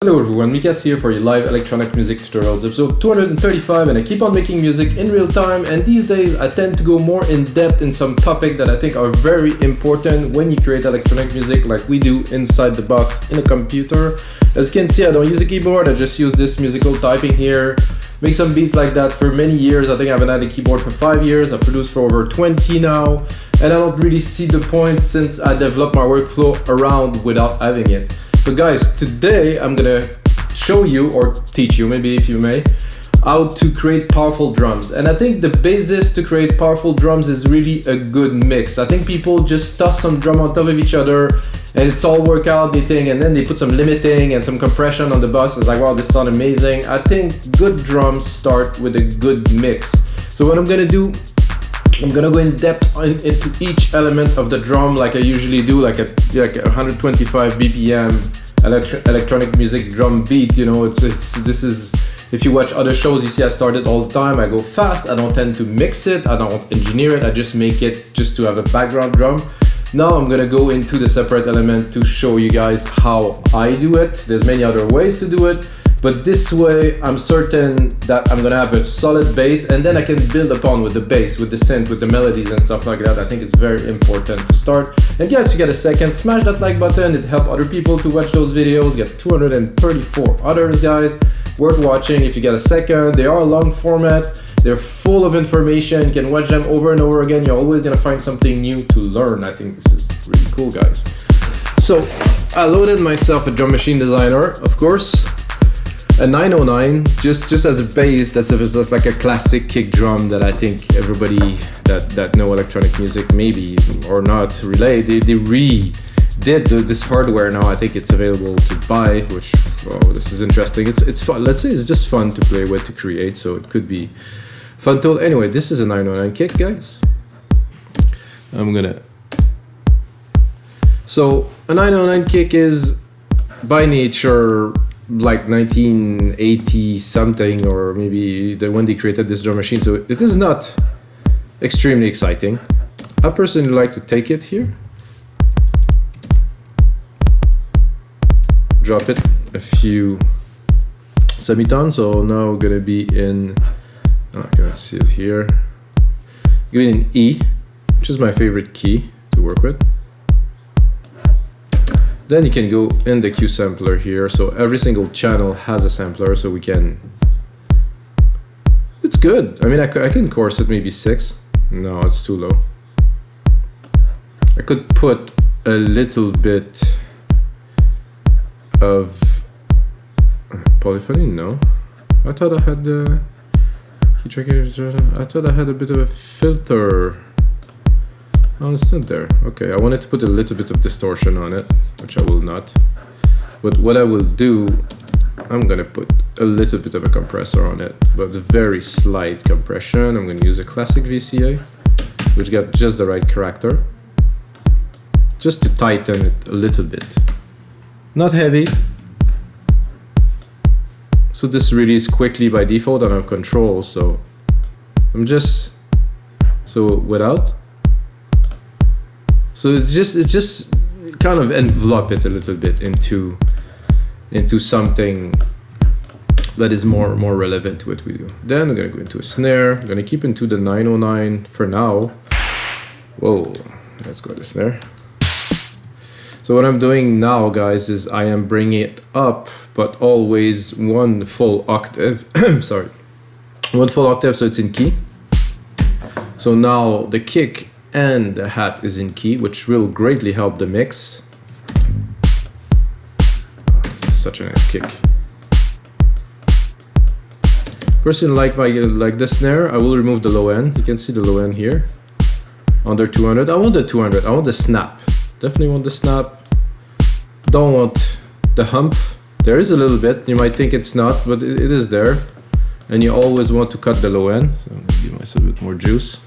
Hello everyone, Mikas here for your live electronic music tutorials, episode 235, and I keep on making music in real time, and these days I tend to go more in depth in some topics that I think are very important when you create electronic music like we do inside the box in a computer. As you can see, I don't use a keyboard, I just use this musical typing here. Make some beats like that for many years. I think I haven't had a keyboard for 5 years. I've produced for over 20 now, and I don't really see the point since I developed my workflow around without having it. So guys, today I'm gonna show you, or teach you maybe if you may, how to create powerful drums. And I think the basis to create powerful drums is really a good mix. I think people just toss some drum on top of each other and it's all work out, they think, and then they put some limiting and some compression on the bus. It's like, wow, this sounds amazing. I think good drums start with a good mix. So what I'm gonna do, I'm gonna go in depth into each element of the drum like I usually do, like a 125 BPM electronic music drum beat. You know, this is, if you watch other shows, you see I start it all the time. I go fast, I don't tend to mix it, I don't engineer it, I just make it just to have a background drum. Now I'm gonna go into the separate element to show you guys how I do it. There's many other ways to do it, but this way I'm certain that I'm gonna have a solid bass, and then I can build upon with the bass, with the synth, with the melodies and stuff like that. I think it's very important to start. And guys, if you get a second, smash that like button. It helps other people to watch those videos. You get 234 others, guys. Worth watching if you get a second. They are a long format. They're full of information. You can watch them over and over again. You're always gonna find something new to learn. I think this is really cool, guys. So I loaded myself a Drum Machine Designer, of course. A 909, just as a bass. That's like a classic kick drum that I think everybody that know electronic music maybe or not relate. They redid this hardware now. I think it's available to buy, which, oh, this is interesting. It's fun. Let's say it's just fun to play with, to create, so it could be fun tool. Anyway, this is a 909 kick, guys. So a 909 kick is by nature like 1980 something, or maybe when they created this drum machine, so it is not extremely exciting. I personally like to take it here, drop it a few semitones. So now we're gonna be in, I can't see it here, gonna be in E, which is my favorite key to work with. Then you can go in the Q sampler here. So every single channel has a sampler, so we can, it's good. I mean, I can course it maybe 6. No, it's too low. I could put a little bit of polyphony. No, I thought I had the key tracker. I thought I had a bit of a filter. Oh, it's not there. Okay, I wanted to put a little bit of distortion on it, which I will not. But what I will do, I'm gonna put a little bit of a compressor on it, but a very slight compression. I'm gonna use a classic VCA, which got just the right character, just to tighten it a little bit. Not heavy. So this releases quickly by default. I don't have control, so I'm just, so without. So it's just kind of envelop it a little bit into something that is more relevant to what we do. Then we're gonna go into a snare. I'm gonna keep into the 909 for now. Whoa, let's go to snare. So what I'm doing now, guys, is I am bringing it up, but always one full octave. Sorry, one full octave, so it's in key. So now the kick and the hat is in key, which will greatly help the mix. Such a nice kick. Personally, like the snare, I will remove the low end. You can see the low end here, under 200. I want the 200. I want the snap. Definitely want the snap. Don't want the hump. There is a little bit. You might think it's not, but it is there. And you always want to cut the low end. So I'm gonna give myself a bit more juice.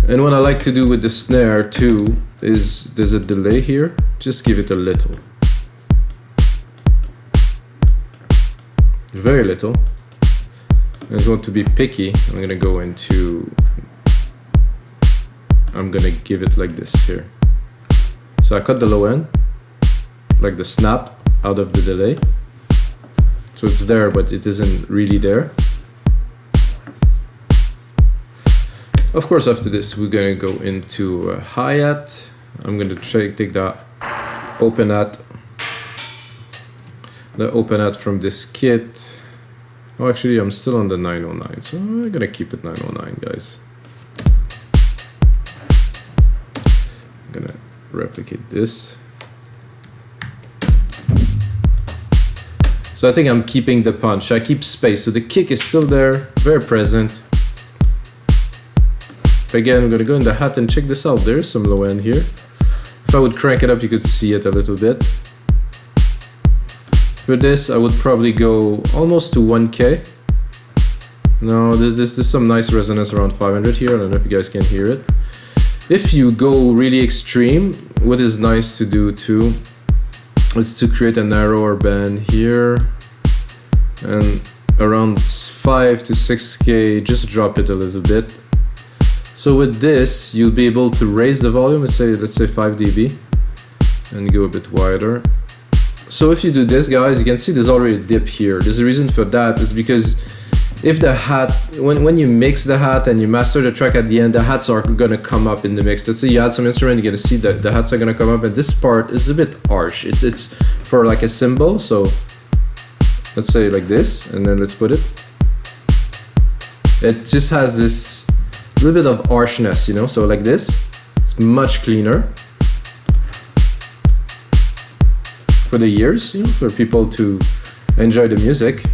And what I like to do with the snare too is there's a delay here. Just give it a little. Very little. I just want to be picky. I'm gonna go into, I'm gonna give it like this here. So I cut the low end, like the snap out of the delay. So it's there, but it isn't really there. Of course, after this, we're gonna go into a hi-hat. I'm gonna take that open hat, the open hat from this kit. Oh, actually, I'm still on the 909, so I'm gonna keep it 909, guys. I'm gonna replicate this. So I think I'm keeping the punch. I keep space, so the kick is still there, very present. Again, I'm gonna go in the hat and check this out. There's some low end here. If I would crank it up, you could see it a little bit. For this, I would probably go almost to 1K. No, there's some nice resonance around 500 here. I don't know if you guys can hear it. If you go really extreme, what is nice to do too is to create a narrower band here and around 5 to 6K, just drop it a little bit. So with this, you'll be able to raise the volume, let's say 5 dB, and go a bit wider. So if you do this, guys, you can see there's already a dip here. There's a reason for that, is because if the hat, when you mix the hat and you master the track at the end, the hats are gonna come up in the mix. Let's say you add some instrument, you're gonna see that the hats are gonna come up, and this part is a bit harsh. It's for like a cymbal, so let's say like this, and then let's put it. It just has this little bit of harshness, you know, so like this, it's much cleaner. For the ears, you know, for people to enjoy the music.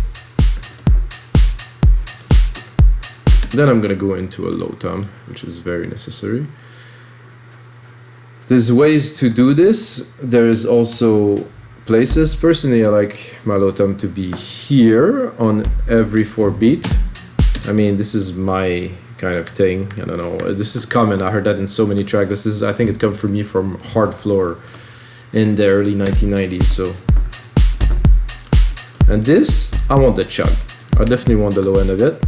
Then I'm gonna go into a low tom, which is very necessary. There's ways to do this. There's also places. Personally, I like my low tom to be here on every 4 beat. I mean, this is my kind of thing. I don't know. This is common. I heard that in so many tracks. This is, I think it comes from me from Hardfloor in the early 1990s. So, and this, I want the chug. I definitely want the low end of it.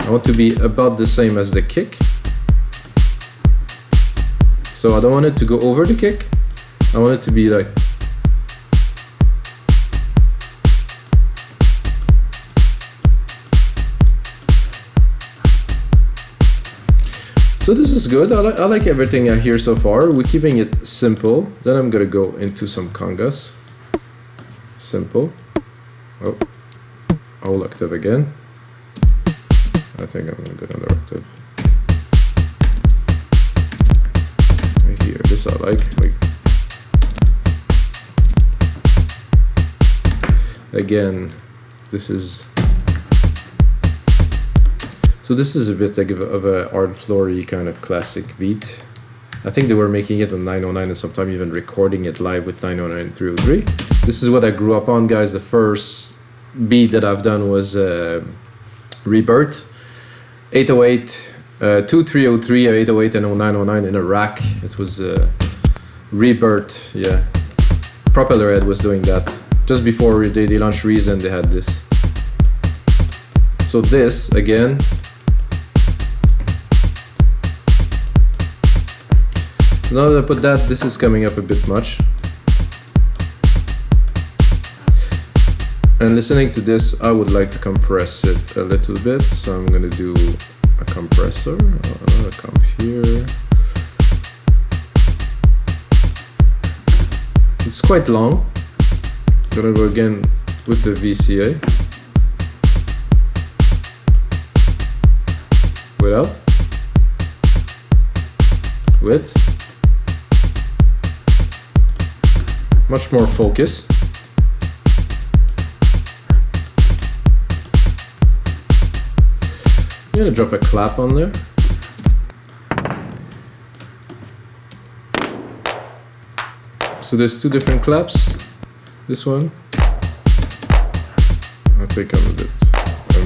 I want to be about the same as the kick. So I don't want it to go over the kick. I want it to be like. So this is good. I like everything I hear so far. We're keeping it simple. Then I'm gonna go into some congas. Simple. Oh, whole octave again. I think I'm gonna go another octave. Right here, this I like. Again, this is. So this is a bit like of a Hardfloor-y kind of classic beat. I think they were making it on 909 and sometimes even recording it live with 909 and 303. This is what I grew up on, guys. The first beat that I've done was ReBirth. 808, 2303, 808 and 0909 in a rack. It was ReBirth, yeah. Propellerhead was doing that. Just before they launched Reason, they had this. So this, again. Now that I put that, this is coming up a bit much. And listening to this, I would like to compress it a little bit. So I'm gonna do a compressor, a comp here. It's quite long. Gonna go again with the VCA. Without. With. Much more focus. I'm gonna drop a clap on there. So there's 2 different claps. This one, I think I'm a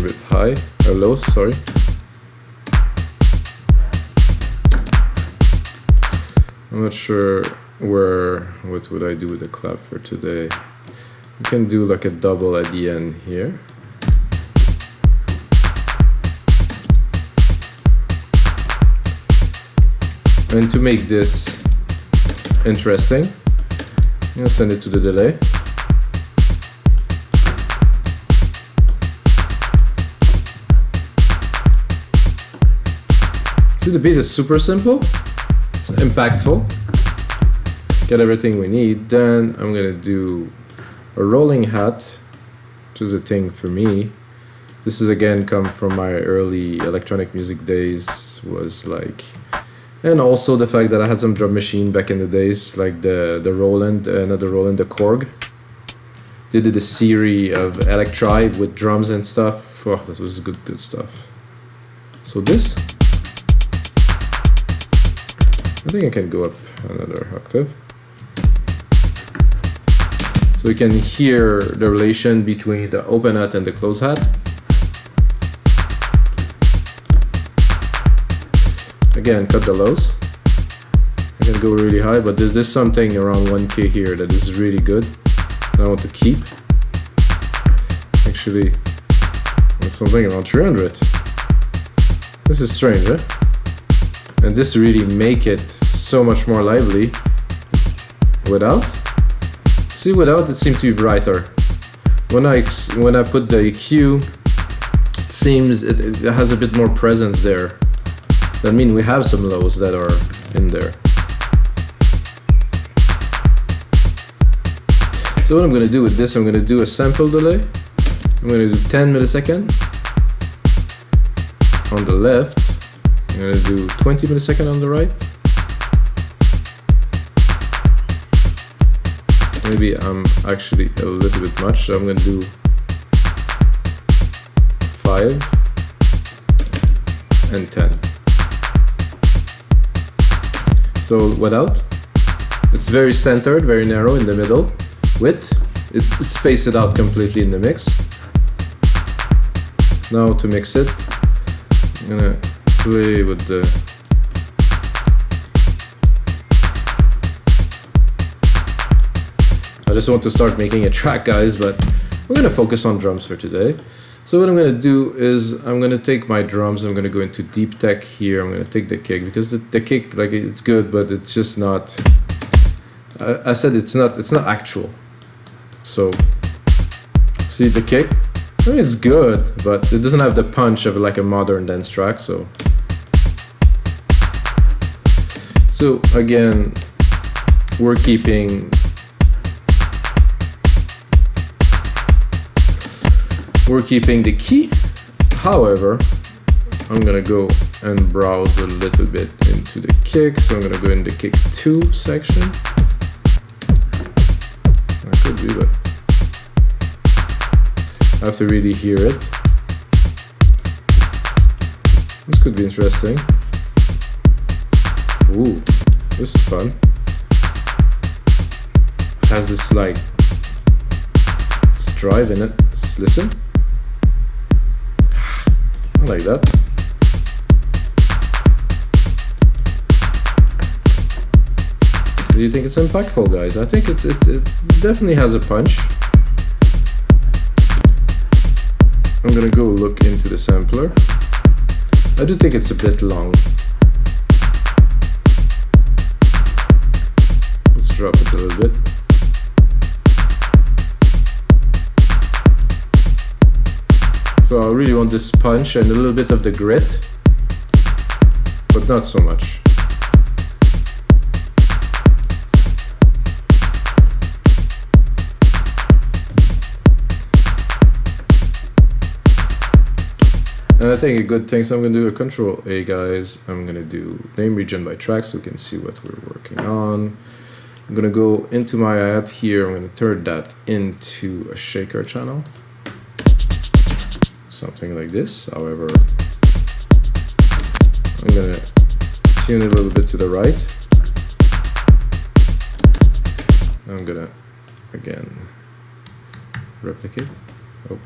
bit high, or low, sorry. I'm not sure what would I do with the clap for today. You can do like a double at the end here. And to make this interesting, I'm gonna send it to the delay. the beat is super simple, it's impactful, get everything we need. Then I'm gonna do a rolling hat, which is a thing for me. This is again come from my early electronic music days, was like, and also the fact that I had some drum machine back in the days, like the Roland, not the Roland, the Korg. They did a series of electri with drums and stuff. Oh, that was good stuff. So this, I think I can go up another octave. So you can hear the relation between the open hat and the closed hat. Again, cut the lows. I can go really high, but there's something around 1K here that is really good. I want to keep. Actually, there's something around 300. This is strange, eh? And this really make it so much more lively. Without, see, without it seems to be brighter. When I put the EQ, it seems it has a bit more presence there. That means we have some lows that are in there. So what I'm going to do with this, I'm going to do a sample delay. I'm going to do 10 milliseconds on the left. I'm going to do 20 milliseconds on the right. Maybe I'm actually a little bit much, so I'm going to do 5 and 10. So without, it's very centered, very narrow in the middle. With, it space it out completely in the mix. Now to mix it, I'm gonna play with the I just want to start making a track, guys, but we're gonna focus on drums for today. So what I'm gonna do is I'm gonna take my drums, I'm gonna go into deep tech here, I'm gonna take the kick, because the kick, like, it's good, but it's just not, I said it's not actual. So, see the kick? I mean, it's good, but it doesn't have the punch of like a modern dance track, so again, we're keeping the key. However, I'm gonna go and browse a little bit into the kick, so I'm gonna go in the kick 2 section. I could do it. I have to really hear it. This could be interesting. Ooh, this is fun. It has this like drive in it. Let's listen. I like that. Do you think it's impactful, guys? I think it definitely has a punch. I'm gonna go look into the sampler. I do think it's a bit long. Let's drop it a little bit. So I really want this punch and a little bit of the grit, but not so much. And I think a good thing, so I'm going to do a Control A, guys. I'm going to do name region by track so we can see what we're working on. I'm going to go into my ad here. I'm going to turn that into a shaker channel. Something like this. However, I'm going to tune it a little bit to the right. I'm going to, again, replicate. Oh.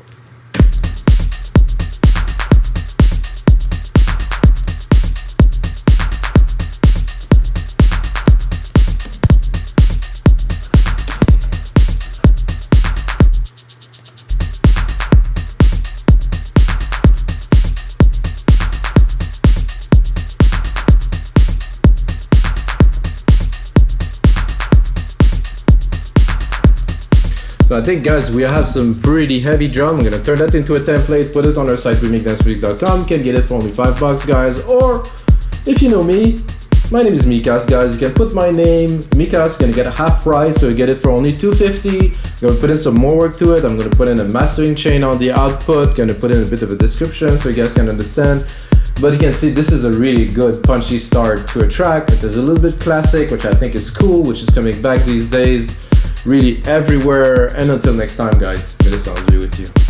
So I think, guys, we have some pretty heavy drum. I'm gonna turn that into a template, put it on our site, remixdancemusic.com. You can get it for only $5, guys, or If you know me, my name is Mikas, guys. You can put my name. Mikas, gonna get a half price, so you get it for only $250. Gonna put in some more work to it. I'm gonna put in a mastering chain on the output. Gonna put in a bit of a description so you guys can understand. But you can see this is a really good punchy start to a track. It is a little bit classic, which I think is cool, which is coming back these days, really everywhere. And until next time, guys, may the sounds be with you.